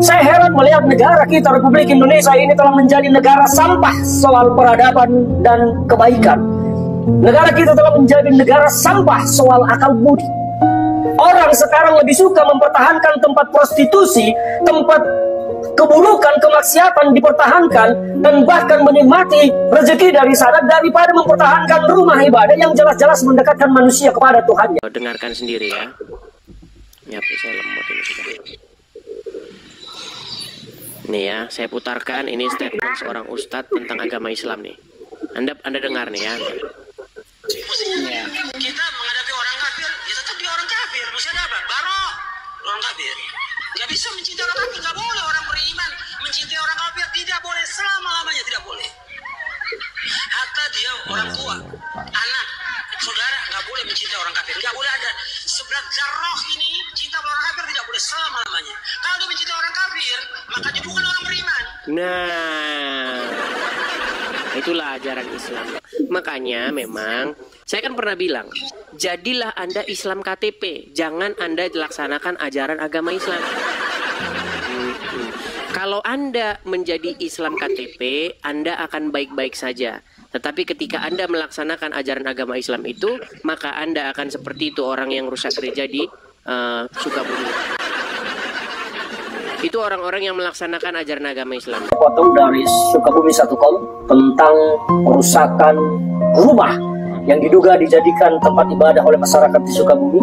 Saya heran melihat negara kita, Republik Indonesia ini telah menjadi negara sampah soal peradaban dan kebaikan. Negara kita telah menjadi negara sampah soal akal budi. Orang sekarang lebih suka mempertahankan tempat prostitusi, tempat keburukan, kemaksiatan dipertahankan, dan bahkan menikmati rezeki dari sana daripada mempertahankan rumah ibadah yang jelas-jelas mendekatkan manusia kepada Tuhannya. Dengarkan sendiri ya. Ya, saya lemot ini sudah. Nih ya, saya putarkan ini statement seorang ustadz tentang agama Islam nih. Anda dengar nih ya. Kita menghadapi orang kafir, ya tetap dia orang kafir. Masih ada apa? Barok orang kafir. Gak bisa mencintai orang kafir, gak boleh orang beriman mencintai orang kafir, tidak boleh selama-lamanya, tidak boleh. Hatta dia orang tua, anak, saudara, gak boleh mencintai orang kafir. Gak boleh ada sebelah zarroh ini cinta orang kafir, tidak boleh selama-lamanya. Kalau dia mencintai orang kafir, maka dia bukan orang beriman. Nah, itulah ajaran Islam. Makanya memang saya kan pernah bilang, jadilah Anda Islam KTP, jangan Anda laksanakan ajaran agama Islam. Kalau Anda menjadi Islam KTP, Anda akan baik-baik saja. Tetapi ketika Anda melaksanakan ajaran agama Islam itu, maka Anda akan seperti itu orang yang rusak gereja di Sukabumi. Itu orang-orang yang melaksanakan ajaran agama Islam. Potong dari Sukabumi.com tentang perusakan rumah yang diduga dijadikan tempat ibadah oleh masyarakat di Sukabumi,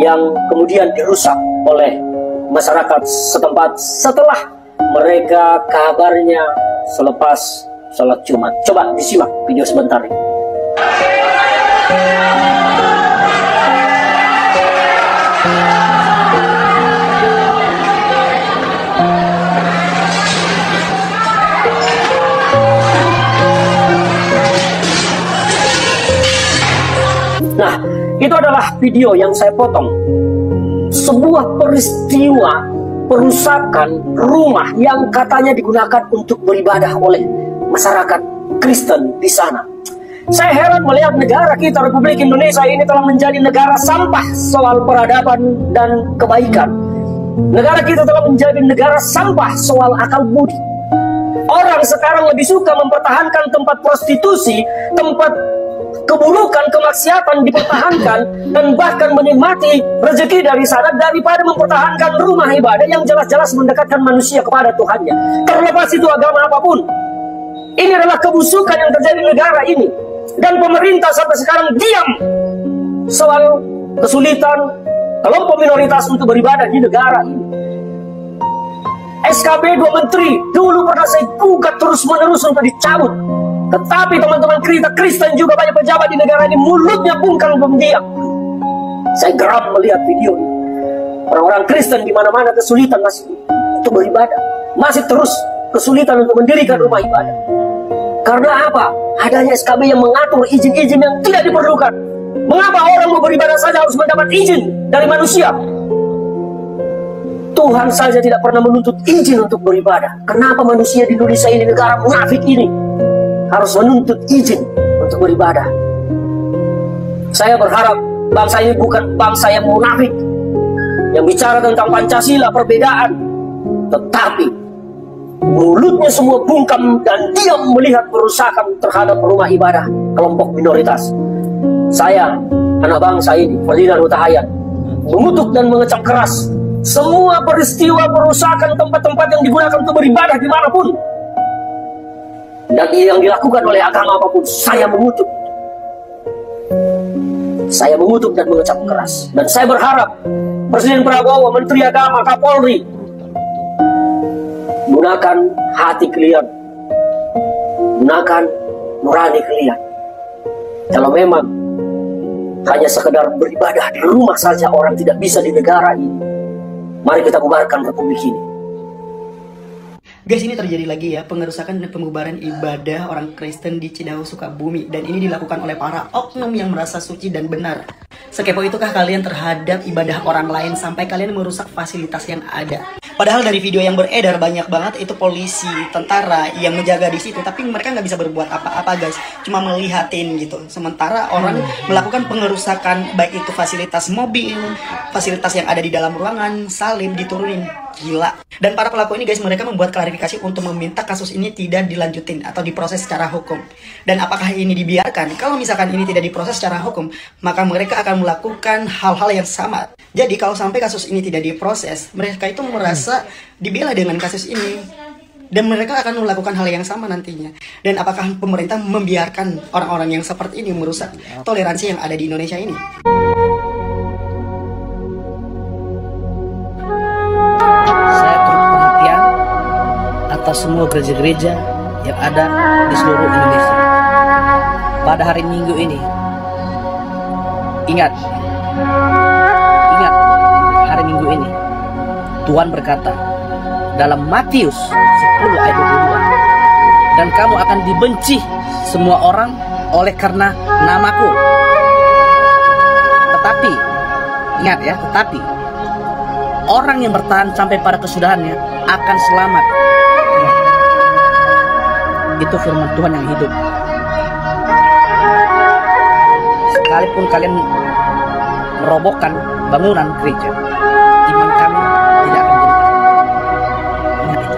yang kemudian dirusak oleh masyarakat setempat setelah mereka kabarnya selepas sholat Jumat. Coba disimak video sebentar ini. Nah, itu adalah video yang saya potong. Sebuah peristiwa perusakan rumah yang katanya digunakan untuk beribadah oleh masyarakat Kristen di sana. Saya heran melihat negara kita, Republik Indonesia ini telah menjadi negara sampah soal peradaban dan kebaikan. Negara kita telah menjadi negara sampah soal akal budi. Orang sekarang lebih suka mempertahankan tempat prostitusi, tempat keburukan, kemaksiatan dipertahankan, dan bahkan menikmati rezeki dari sana daripada mempertahankan rumah ibadah yang jelas-jelas mendekatkan manusia kepada Tuhannya. Terlepas itu agama apapun. Ini adalah kebusukan yang terjadi di negara ini. Dan pemerintah sampai sekarang diam soal kesulitan kelompok minoritas untuk beribadah di negara ini. SKB 2 menteri dulu pernah saya gugat terus-menerus untuk dicabut. Tetapi teman-teman kita Kristen juga banyak pejabat di negara ini mulutnya bungkang belum diam. Saya geram melihat video ini. Orang-orang Kristen di mana-mana kesulitan masih untuk beribadah, masih terus kesulitan untuk mendirikan rumah ibadah. Karena apa? Adanya SKB yang mengatur izin-izin yang tidak diperlukan. Mengapa orang mau beribadah saja harus mendapat izin dari manusia? Tuhan saja tidak pernah menuntut izin untuk beribadah. Kenapa manusia di Indonesia ini, negara munafik ini, harus menuntut izin untuk beribadah? Saya berharap bangsa ini bukan bangsa yang munafik, yang bicara tentang Pancasila, perbedaan, tetapi mulutnya semua bungkam dan diam melihat perusakan terhadap rumah ibadah kelompok minoritas. Saya, anak bangsa ini, Ferdinand Huta Heian, mengutuk dan mengecam keras semua peristiwa perusakan tempat-tempat yang digunakan untuk beribadah dimanapun, dan yang dilakukan oleh agama apapun. Saya mengutuk dan mengecam keras. Dan saya berharap Presiden Prabowo, Menteri Agama, Kapolri gunakan hati kalian, gunakan nurani kalian. Kalau memang hanya sekedar beribadah di rumah saja orang tidak bisa di negara ini, mari kita bubarkan republik ini. Guys, ini terjadi lagi ya, pengerusakan dan pembubaran ibadah orang Kristen di Cidahu, Sukabumi. Dan ini dilakukan oleh para oknum yang merasa suci dan benar. Sekepo itukah kalian terhadap ibadah orang lain sampai kalian merusak fasilitas yang ada? Padahal dari video yang beredar banyak banget itu polisi, tentara yang menjaga di situ, tapi mereka nggak bisa berbuat apa-apa guys, cuma melihatin gitu. Sementara orang melakukan pengerusakan baik itu fasilitas mobil, fasilitas yang ada di dalam ruangan, salib diturunin. Gila. Dan para pelaku ini guys, mereka membuat klarifikasi untuk meminta kasus ini tidak dilanjutin atau diproses secara hukum. Dan apakah ini dibiarkan? Kalau misalkan ini tidak diproses secara hukum, maka mereka akan melakukan hal-hal yang sama. Jadi kalau sampai kasus ini tidak diproses, mereka itu merasa dibela dengan kasus ini. Dan mereka akan melakukan hal yang sama nantinya. Dan apakah pemerintah membiarkan orang-orang yang seperti ini merusak toleransi yang ada di Indonesia ini? Atas semua gereja-gereja yang ada di seluruh Indonesia pada hari Minggu ini. Ingat hari Minggu ini Tuhan berkata dalam Matius 10 ayat 22, dan kamu akan dibenci semua orang oleh karena namaku. Tetapi ingat ya, tetapi orang yang bertahan sampai pada kesudahannya akan selamat. Itu firman Tuhan yang hidup. Sekalipun kalian merobohkan bangunan gereja, iman kami tidak akan gentar. Ingat itu.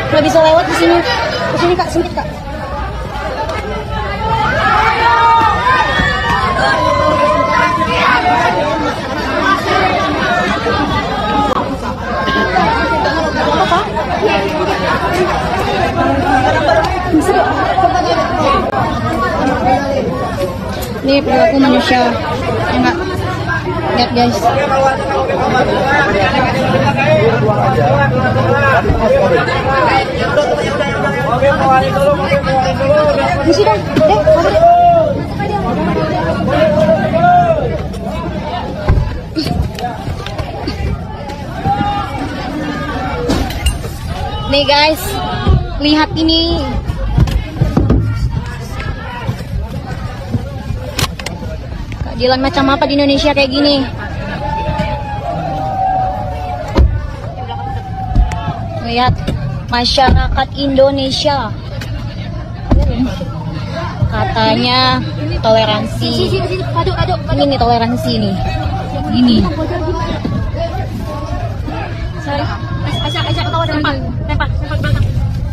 Nggak bisa lewat di sini. Ke sini Kak, sempit Kak. Ini perilaku manusia. Enggak. Lihat guys. Misi dong, nih guys, lihat ini. Keadilan macam apa di Indonesia kayak gini? Lihat masyarakat Indonesia katanya toleransi. Ini nih toleransi nih. Ini.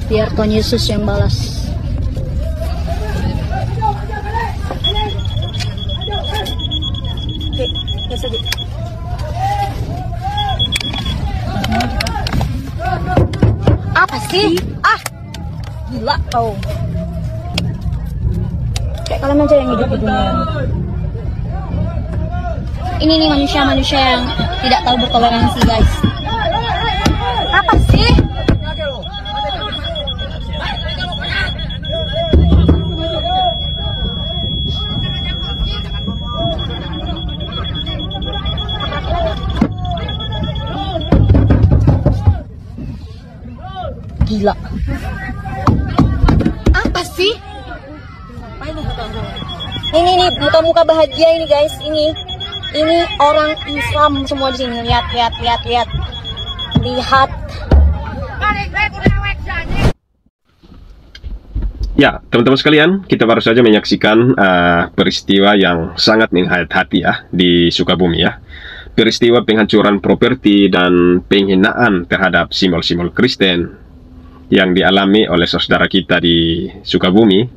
Biar Tuhan Yesus yang balas. Apa sih? Ah, gila kau. Kayak kalian aja yang hidup di dunia. Ini nih manusia-manusia yang tidak tahu bertoleransi guys. Apa sih? Gila. Apa sih? Ini nih muka-muka bahagia ini guys. Ini orang Islam semua di sini. Lihat. Lihat. Ya, teman-teman sekalian, kita baru saja menyaksikan peristiwa yang sangat menghayat hati ya di Sukabumi ya. Peristiwa penghancuran properti dan penghinaan terhadap simbol-simbol Kristen yang dialami oleh saudara kita di Sukabumi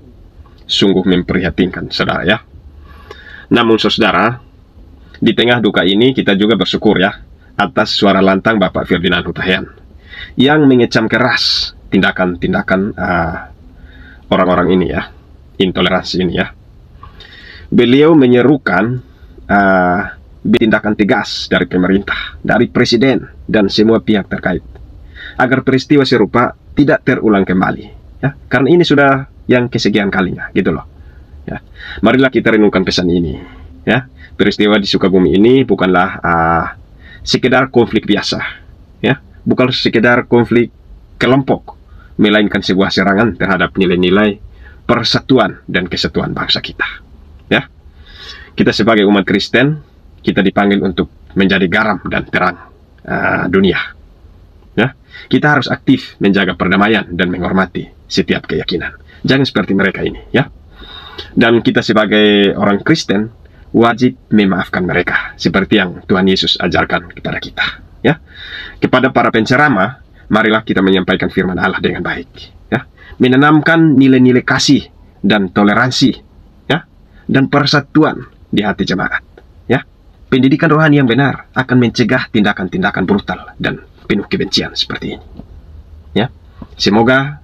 sungguh memprihatinkan, saudara ya. Namun saudara, di tengah duka ini kita juga bersyukur ya atas suara lantang Bapak Ferdinand Hutahian yang mengecam keras tindakan-tindakan orang-orang ini ya, intoleransi ini ya. Beliau menyerukan tindakan tegas dari pemerintah, dari presiden, dan semua pihak terkait, agar peristiwa serupa tidak terulang kembali. Ya, karena ini sudah yang kesekian kalinya, gitu loh. Ya, marilah kita renungkan pesan ini. Ya, peristiwa di Sukabumi ini bukanlah sekedar konflik biasa, ya, bukan sekedar konflik kelompok, melainkan sebuah serangan terhadap nilai-nilai persatuan dan kesatuan bangsa kita. Ya, kita sebagai umat Kristen, kita dipanggil untuk menjadi garam dan terang dunia. Ya, kita harus aktif menjaga perdamaian dan menghormati setiap keyakinan. Jangan seperti mereka ini, ya. Dan kita sebagai orang Kristen wajib memaafkan mereka seperti yang Tuhan Yesus ajarkan kepada kita, ya. Kepada para penceramah, marilah kita menyampaikan firman Allah dengan baik, ya. Menanamkan nilai-nilai kasih dan toleransi, ya, dan persatuan di hati jemaat, ya. Pendidikan rohani yang benar akan mencegah tindakan-tindakan brutal dan penuh kebencian seperti ini, ya. Semoga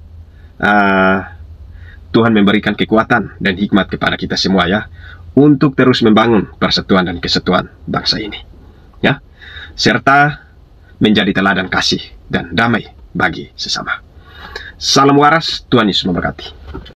Tuhan memberikan kekuatan dan hikmat kepada kita semua, ya, untuk terus membangun persatuan dan kesatuan bangsa ini, ya, serta menjadi teladan kasih dan damai bagi sesama. Salam waras, Tuhan Yesus memberkati.